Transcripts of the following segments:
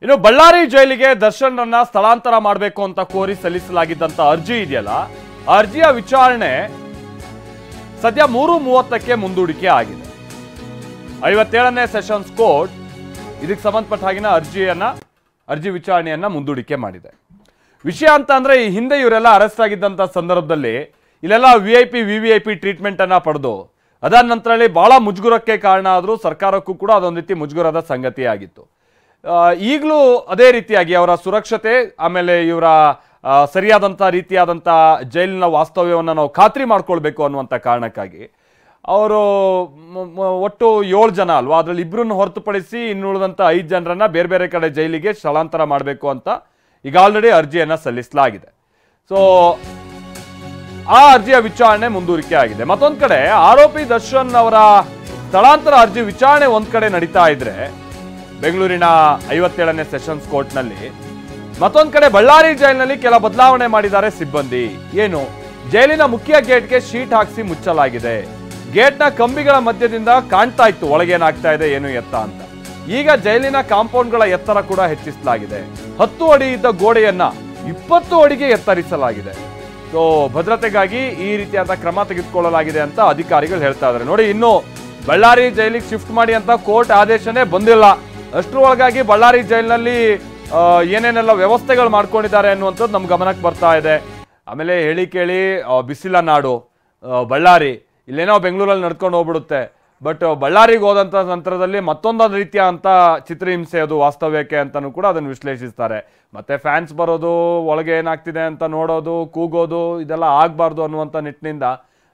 ಇನ್ನು ಬಳ್ಳಾರಿ ಜೈಲಿಗೆ ದರ್ಶನ್ ರನ್ನ ಸ್ಥಳಾಂತರ ಮಾಡಬೇಕು ಅಂತ ಕೋರಿ ಸಲ್ಲಿಸಲಾಗಿದ್ದಂತ ಅರ್ಜಿ ಇದೆಯಲ್ಲ, ಅರ್ಜಿಯ ವಿಚಾರಣೆ ಸದ್ಯ 3:30ಕ್ಕೆ ಮುಂದೂಡಿಕೆ ಆಗಿದೆ. 57ನೇ ಸೆಷನ್ಸ್ ಕೋರ್ಟ್ ಇದಕ್ಕೆ ಸಂಬಂಧಪಟ್ಟ ಹಾಗಿನ ಅರ್ಜಿ ವಿಚಾರಣೆಯನ್ನ ಮುಂದೂಡಿಕೆ ಮಾಡಿದೆ. ವಿಷಯ ಅಂತ ಅಂದ್ರೆ ಈ ಹಿಂದೆ ಇವರೆಲ್ಲ ಅರೆಸ್ಟ್ ಆಗಿದ್ದಂತ ಸಂದರ್ಭದಲ್ಲಿ ಇಲ್ಲೆಲ್ಲ VVIP ಟ್ರೀಟ್ಮೆಂಟ್ ಅನ್ನ ಪಡೆದು ಅದಾದ ನಂತರದಲ್ಲಿ ಬಹಳ ಮುಜುಗರಕ್ಕೆ ಕಾರಣ ಆದರೂ ಸರ್ಕಾರಕ್ಕೂ ಕೂಡ ಅದೊಂದು ರೀತಿ ಮುಜುಗರದ ಸಂಗತಿ ಆಗಿತ್ತು. ಈಗಲೂ ಅದೇ ರೀತಿಯಾಗಿ ಅವರ ಸುರಕ್ಷತೆ ಆಮೇಲೆ ಇವರ ಸರಿಯಾದಂಥ ರೀತಿಯಾದಂಥ ಜೈಲಿನ ವಾಸ್ತವ್ಯವನ್ನು ನಾವು ಖಾತ್ರಿ ಮಾಡ್ಕೊಳ್ಬೇಕು ಅನ್ನುವಂಥ ಕಾರಣಕ್ಕಾಗಿ ಅವರು ಒಟ್ಟು 7 ಜನ ಅಲ್ವಾ, ಅದರಲ್ಲಿ ಇಬ್ಬರನ್ನು ಹೊರತುಪಡಿಸಿ ಇನ್ನುಳಿದಂಥ 5 ಜನರನ್ನ ಬೇರೆ ಬೇರೆ ಕಡೆ ಜೈಲಿಗೆ ಸ್ಥಳಾಂತರ ಮಾಡಬೇಕು ಅಂತ ಈಗ ಆಲ್ರೆಡಿ ಅರ್ಜಿಯನ್ನು ಸಲ್ಲಿಸಲಾಗಿದೆ. ಸೊ ಆ ಅರ್ಜಿಯ ವಿಚಾರಣೆ ಮುಂದೂಡಿಕೆ ಆಗಿದೆ. ಮತ್ತೊಂದು ಕಡೆ ಆರೋಪಿ ದರ್ಶನ್ ಅವರ ಸ್ಥಳಾಂತರ ಅರ್ಜಿ ವಿಚಾರಣೆ ಒಂದ್ ಕಡೆ ನಡೀತಾ ಇದ್ರೆ ಬೆಂಗಳೂರಿನ 57ನೇ ಸೆಷನ್ಸ್ ಕೋರ್ಟ್ನಲ್ಲಿ, ಮತ್ತೊಂದು ಕಡೆ ಬಳ್ಳಾರಿ ಜೈಲಿನಲ್ಲಿ ಕೆಲ ಬದಲಾವಣೆ ಮಾಡಿದ್ದಾರೆ ಸಿಬ್ಬಂದಿ. ಏನು, ಜೈಲಿನ ಮುಖ್ಯ ಗೇಟ್ಗೆ ಶೀಟ್ ಹಾಕಿಸಿ ಮುಚ್ಚಲಾಗಿದೆ. ಗೇಟ್ನ ಕಂಬಿಗಳ ಮಧ್ಯದಿಂದ ಕಾಣ್ತಾ ಇತ್ತು ಒಳಗೇನಾಗ್ತಾ ಇದೆ ಏನು ಎತ್ತ ಅಂತ. ಈಗ ಜೈಲಿನ ಕಾಂಪೌಂಡ್ಗಳ ಎತ್ತರ ಕೂಡ ಹೆಚ್ಚಿಸಲಾಗಿದೆ. 10 ಅಡಿ ಇದ್ದ ಗೋಡೆಯನ್ನ 20 ಅಡಿಗೆ ಎತ್ತರಿಸಲಾಗಿದೆ. ಸೊ ಭದ್ರತೆಗಾಗಿ ಈ ರೀತಿಯಾದ ಕ್ರಮ ತೆಗೆದುಕೊಳ್ಳಲಾಗಿದೆ ಅಂತ ಅಧಿಕಾರಿಗಳು ಹೇಳ್ತಾ ಇದ್ದಾರೆ. ನೋಡಿ, ಇನ್ನು ಬಳ್ಳಾರಿ ಜೈಲಿಗೆ ಶಿಫ್ಟ್ ಮಾಡಿ ಅಂತ ಕೋರ್ಟ್ ಆದೇಶನೇ ಬಂದಿಲ್ಲ. ಅಷ್ಟರೊಳಗಾಗಿ ಬಳ್ಳಾರಿ ಜೈಲಿನಲ್ಲಿ ಏನೇನೆಲ್ಲ ವ್ಯವಸ್ಥೆಗಳು ಮಾಡ್ಕೊಂಡಿದ್ದಾರೆ ಅನ್ನುವಂಥದ್ದು ನಮ್ಮ ಗಮನಕ್ಕೆ ಬರ್ತಾ ಇದೆ. ಆಮೇಲೆ ಹೇಳಿ ಕೇಳಿ ಬಿಸಿಲ ನಾಡು ಬಳ್ಳಾರಿ, ಇಲ್ಲೇನೋ ಬೆಂಗಳೂರಲ್ಲಿ ನಡ್ಕೊಂಡು ಹೋಗ್ಬಿಡುತ್ತೆ. ಬಟ್ ಬಳ್ಳಾರಿಗೆ ಹೋದಂಥ ನಂತರದಲ್ಲಿ ಮತ್ತೊಂದು ರೀತಿಯ ಅಂತ ಚಿತ್ರಹಿಂಸೆ ಅದು ವಾಸ್ತವ್ಯಕ್ಕೆ ಅಂತಲೂ ಕೂಡ ಅದನ್ನು ವಿಶ್ಲೇಷಿಸ್ತಾರೆ. ಮತ್ತೆ ಫ್ಯಾನ್ಸ್ ಬರೋದು, ಒಳಗೆ ಏನಾಗ್ತಿದೆ ಅಂತ ನೋಡೋದು, ಕೂಗೋದು, ಇದೆಲ್ಲ ಆಗಬಾರ್ದು ಅನ್ನುವಂಥ ನಿಟ್ಟಿನಿಂದ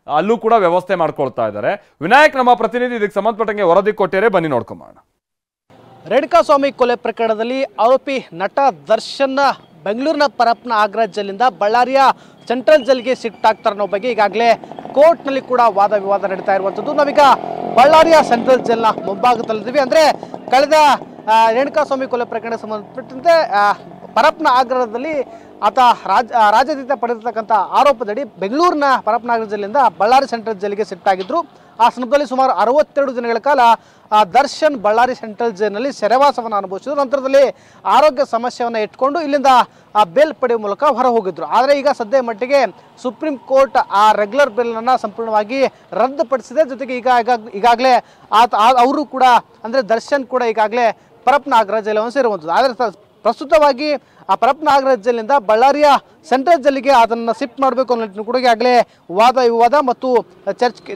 ಅಲ್ಲೂ ಕೂಡ ವ್ಯವಸ್ಥೆ ಮಾಡ್ಕೊಳ್ತಾ ಇದ್ದಾರೆ. ವಿನಾಯಕ್ ನಮ್ಮ ಪ್ರತಿನಿಧಿ ಇದಕ್ಕೆ ಸಂಬಂಧಪಟ್ಟಂಗೆ ವರದಿ ಕೊಟ್ಟಿದ್ದಾರೆ, ಬನ್ನಿ ನೋಡ್ಕೊಂಬೋಣ. ರೇಣುಕಾಸ್ವಾಮಿ ಕೊಲೆ ಪ್ರಕರಣದಲ್ಲಿ ಆರೋಪಿ ನಟ ದರ್ಶನ್ ಬೆಂಗಳೂರಿನ ಪರಪ್ಪನ ಆಗ್ರಾ ಜೈಲಿಂದ ಬಳ್ಳಾರಿಯ ಸೆಂಟ್ರಲ್ ಜೈಲಿಗೆ ಶಿಫ್ಟ್ ಆಗ್ತಾರೆ ಅನ್ನೋ ಬಗ್ಗೆ ಈಗಾಗಲೇ ಕೋರ್ಟ್ನಲ್ಲಿ ಕೂಡ ವಾದ ವಿವಾದ ನಡೀತಾ ಇರುವಂಥದ್ದು. ನಾವೀಗ ಬಳ್ಳಾರಿಯ ಸೆಂಟ್ರಲ್ ಜೈಲ್ನ ಮುಂಭಾಗದಲ್ಲಿದ್ದೀವಿ. ಅಂದರೆ ಕಳೆದ ರೇಣುಕಾಸ್ವಾಮಿ ಕೊಲೆ ಪ್ರಕರಣಕ್ಕೆ ಸಂಬಂಧಪಟ್ಟಂತೆ ಪರಪ್ಪನ ಆಗ್ರಾದಲ್ಲಿ ಆತ ರಾಜ್ಯಾದ್ಯಂತ ಪಡೆದಿರ್ತಕ್ಕಂಥ ಆರೋಪದಡಿ ಬೆಂಗಳೂರಿನ ಪರಪ್ಪನ ಆಗ್ರಾ ಜೈಲಿಂದ ಬಳ್ಳಾರಿ ಸೆಂಟ್ರಲ್ ಜೈಲಿಗೆ ಶಿಫ್ಟ್ ಆಗಿದ್ರು. ಆ ಸಂದರ್ಭದಲ್ಲಿ ಸುಮಾರು 62 ದಿನಗಳ ಕಾಲ ದರ್ಶನ್ ಬಳ್ಳಾರಿ ಸೆಂಟ್ರಲ್ ಜೈಲಿನಲ್ಲಿ ಸೆರೆವಾಸವನ್ನು ಅನುಭವಿಸಿದ್ರು. ನಂತರದಲ್ಲಿ ಆರೋಗ್ಯ ಸಮಸ್ಯೆಯನ್ನು ಇಟ್ಕೊಂಡು ಇಲ್ಲಿಂದ ಬೇಲ್ ಪಡೆಯುವ ಮೂಲಕ ಹೊರ ಹೋಗಿದ್ರು. ಆದರೆ ಈಗ ಸದ್ಯ ಮಟ್ಟಿಗೆ ಸುಪ್ರೀಂ ಕೋರ್ಟ್ ಆ ರೆಗ್ಯುಲರ್ ಬೇಲನ್ನು ಸಂಪೂರ್ಣವಾಗಿ ರದ್ದುಪಡಿಸಿದೆ. ಜೊತೆಗೆ ಈಗಾಗಲೇ ಅವರು ಕೂಡ ಅಂದರೆ ದರ್ಶನ್ ಕೂಡ ಈಗಾಗಲೇ ಪರಪ್ಪನ ಆಗ್ರಾ ಜೈಲನ್ನು ಸೇರುವಂಥದ್ದು. ಆದರೆ ಪ್ರಸ್ತುತವಾಗಿ ಆ ಪರಪ್ಪನ ಆಗ್ರಾ ಜೈಲಿನಿಂದ ಬಳ್ಳಾರಿಯ ಸೆಂಟ್ರಲ್ ಜೈಲಿಗೆ ಅದನ್ನು ಶಿಫ್ಟ್ ಮಾಡಬೇಕು ಅನ್ನೋ ಕೂಡ ಈಗಾಗಲೇ ವಾದ ವಿವಾದ ಮತ್ತು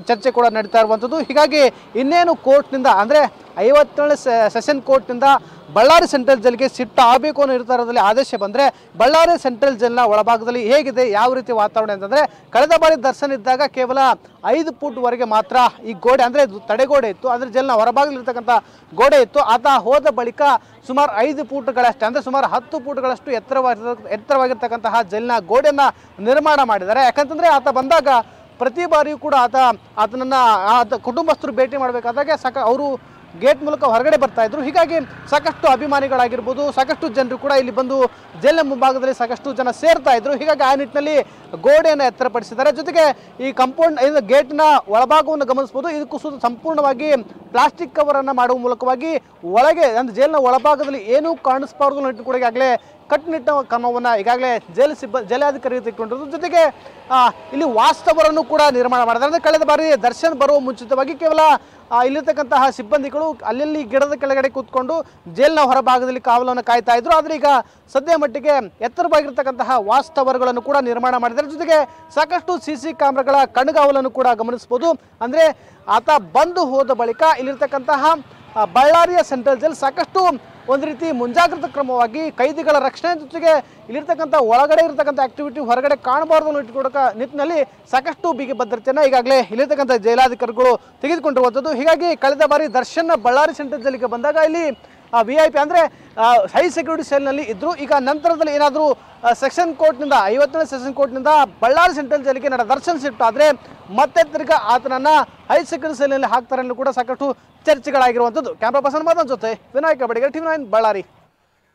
ಚರ್ಚೆ ಕೂಡ ನಡೀತಾ ಇರುವಂಥದ್ದು. ಹೀಗಾಗಿ ಇನ್ನೇನು ಕೋರ್ಟ್ನಿಂದ ಅಂದರೆ 57ನೇ ಸೆಷನ್ ಕೋರ್ಟ್ನಿಂದ ಬಳ್ಳಾರಿ ಸೆಂಟ್ರಲ್ ಜೈಲಿಗೆ ಶಿಫ್ಟ್ ಆಗಬೇಕು ಅನ್ನೋ ನಿರ್ಧಾರದಲ್ಲಿ ಆದೇಶ ಬಂದರೆ ಬಳ್ಳಾರಿ ಸೆಂಟ್ರಲ್ ಜೈಲಿನ ಒಳಭಾಗದಲ್ಲಿ ಹೇಗಿದೆ, ಯಾವ ರೀತಿ ವಾತಾವರಣ ಅಂತಂದರೆ ಕಳೆದ ಬಾರಿ ದರ್ಶನ್ ಇದ್ದಾಗ ಕೇವಲ 5 ಫೂಟ್ವರೆಗೆ ಮಾತ್ರ ಈ ಗೋಡೆ ಅಂದರೆ ತಡೆಗೋಡೆ ಇತ್ತು, ಅಂದರೆ ಜೈಲಿನ ಹೊರಭಾಗದಲ್ಲಿರ್ತಕ್ಕಂಥ ಗೋಡೆ ಇತ್ತು. ಆತ ಹೋದ ಬಳಿಕ ಸುಮಾರು 5 ಫೂಟ್ಗಳಷ್ಟೇ ಅಂದರೆ ಸುಮಾರು 10 ಫೂಟ್ಗಳಷ್ಟು ಎತ್ತರವಾಗಿರ್ತಕ್ಕಂತಹ ಜೈಲಿನ ಗೋಡೆಯನ್ನು ನಿರ್ಮಾಣ ಮಾಡಿದ್ದಾರೆ. ಯಾಕಂತಂದರೆ ಆತ ಬಂದಾಗ ಪ್ರತಿ ಬಾರಿಯೂ ಕೂಡ ಆತ ಕುಟುಂಬಸ್ಥರು ಭೇಟಿ ಮಾಡಬೇಕಾದಾಗ ಅವರು ಗೇಟ್ ಮೂಲಕ ಹೊರಗಡೆ ಬರ್ತಾ ಇದ್ರು. ಹೀಗಾಗಿ ಸಾಕಷ್ಟು ಅಭಿಮಾನಿಗಳಾಗಿರ್ಬೋದು, ಸಾಕಷ್ಟು ಜನರು ಕೂಡ ಇಲ್ಲಿ ಬಂದು ಜೈಲಿನ ಮುಂಭಾಗದಲ್ಲಿ ಸಾಕಷ್ಟು ಜನ ಸೇರ್ತಾ ಇದ್ರು. ಹೀಗಾಗಿ ಆ ನಿಟ್ಟಿನಲ್ಲಿ ಗೋಡೆಯನ್ನು ಎತ್ತರಪಡಿಸಿದ್ದಾರೆ. ಜೊತೆಗೆ ಈ ಕಾಂಪೌಂಡ್ ಗೇಟ್ನ ಒಳಭಾಗವನ್ನು ಗಮನಿಸಬಹುದು. ಇದಕ್ಕೂ ಸಂಪೂರ್ಣವಾಗಿ ಪ್ಲಾಸ್ಟಿಕ್ ಕವರನ್ನು ಮಾಡುವ ಮೂಲಕವಾಗಿ ಒಳಗೆ ಅಂದರೆ ಜೈಲಿನ ಒಳಭಾಗದಲ್ಲಿ ಏನೂ ಕಾಣಿಸಬಾರ್ದು ಅನ್ನೋ ಕೂಡ ಈಗಾಗಲೇ ಕಟ್ಟುನಿಟ್ಟಿನ ಕ್ರಮವನ್ನು ಈಗಾಗಲೇ ಜೈಲಾಧಿಕಾರಿ ತೆಗೆದುಕೊಂಡಿರೋದು. ಜೊತೆಗೆ ಇಲ್ಲಿ ವಾಸ್ತವರನ್ನು ಕೂಡ ನಿರ್ಮಾಣ ಮಾಡಿದ್ದಾರೆ. ಅಂದರೆ ಕಳೆದ ಬಾರಿ ದರ್ಶನ್ ಬರುವ ಮುಂಚಿತವಾಗಿ ಕೇವಲ ಇಲ್ಲಿರ್ತಕ್ಕಂತಹ ಸಿಬ್ಬಂದಿಗಳು ಅಲ್ಲಲ್ಲಿ ಗಿಡದ ಕೆಳಗಡೆ ಕೂತ್ಕೊಂಡು ಜೈಲಿನ ಹೊರಭಾಗದಲ್ಲಿ ಕಾವಲನ್ನು ಕಾಯ್ತಾ ಇದ್ರು. ಆದರೆ ಈಗ ಸದ್ಯ ಮಟ್ಟಿಗೆ ಎತ್ತರವಾಗಿರ್ತಕ್ಕಂತಹ ವಾಸ್ತವಗಳನ್ನು ಕೂಡ ನಿರ್ಮಾಣ ಮಾಡಿದ್ದಾರೆ. ಜೊತೆಗೆ ಸಾಕಷ್ಟು CC ಕ್ಯಾಮ್ರಾಗಳ ಕಣ್ಗಾವಲನ್ನು ಕೂಡ ಗಮನಿಸ್ಬೋದು. ಅಂದರೆ ಆತ ಬಂದು ಹೋದ ಬಳಿಕ ಇಲ್ಲಿರ್ತಕ್ಕಂತಹ ಬಳ್ಳಾರಿಯ ಸೆಂಟ್ರಲ್ ಜೈಲ್ ಸಾಕಷ್ಟು ಒಂದು ರೀತಿ ಮುಂಜಾಗ್ರತಾ ಕ್ರಮವಾಗಿ ಕೈದಿಗಳ ರಕ್ಷಣೆ ಜೊತೆಗೆ ಇಲ್ಲಿರ್ತಕ್ಕಂಥ ಒಳಗಡೆ ಇರತಕ್ಕಂಥ ಆಕ್ಟಿವಿಟಿ ಹೊರಗಡೆ ಕಾಣಬಾರ್ದು ಅನ್ನೋ ಇಟ್ಕೊಡೋ ನಿಟ್ಟಿನಲ್ಲಿ ಸಾಕಷ್ಟು ಬಿಗಿ ಭದ್ರತೆಯನ್ನು ಈಗಾಗಲೇ ಇಲ್ಲಿರ್ತಕ್ಕಂಥ ಜೈಲಾಧಿಕಾರಿಗಳು ತೆಗೆದುಕೊಂಡಿರುವಂಥದ್ದು. ಹೀಗಾಗಿ ಕಳೆದ ಬಾರಿ ದರ್ಶನ್ ಬಳ್ಳಾರಿ ಸೆಂಟ್ರಲ್ ಜೈಲಿಗೆ ಬಂದಾಗ ಇಲ್ಲಿ VIP ಅಂದರೆ ಹೈ ಸೆಕ್ಯೂರಿಟಿ ಸೆಲ್ನಲ್ಲಿ ಇದ್ದರು. ಈಗ ನಂತರದಲ್ಲಿ ಏನಾದರೂ ಸೆಷನ್ ಕೋರ್ಟ್ನಿಂದ 57ನೇ ಸೆಷನ್ ಕೋರ್ಟ್ನಿಂದ ಬಳ್ಳಾರಿ ಸೆಂಟ್ರಲ್ ಜೈಲಿಗೆ ದರ್ಶನ್ ಶಿಫ್ಟ್ ಆದರೆ ಮತ್ತೆ ತಿರ್ಗಾ ಆತನನ್ನು ಹೈ ಸೆಕ್ಯೂರಿಟಿ ಸೆಲ್ನಲ್ಲಿ ಹಾಕ್ತಾರೆ ಅನ್ನೋ ಕೂಡ ಸಾಕಷ್ಟು ಚರ್ಚೆಗಳಾಗಿರುವಂಥದ್ದು. ಕ್ಯಾಮ್ರಾ ಪರ್ಸನ್ ಮಾತನ ಜೊತೆ ವಿನಾಯಕ ಬಡಿಗೇರ್, TV9 ಬಳ್ಳಾರಿ.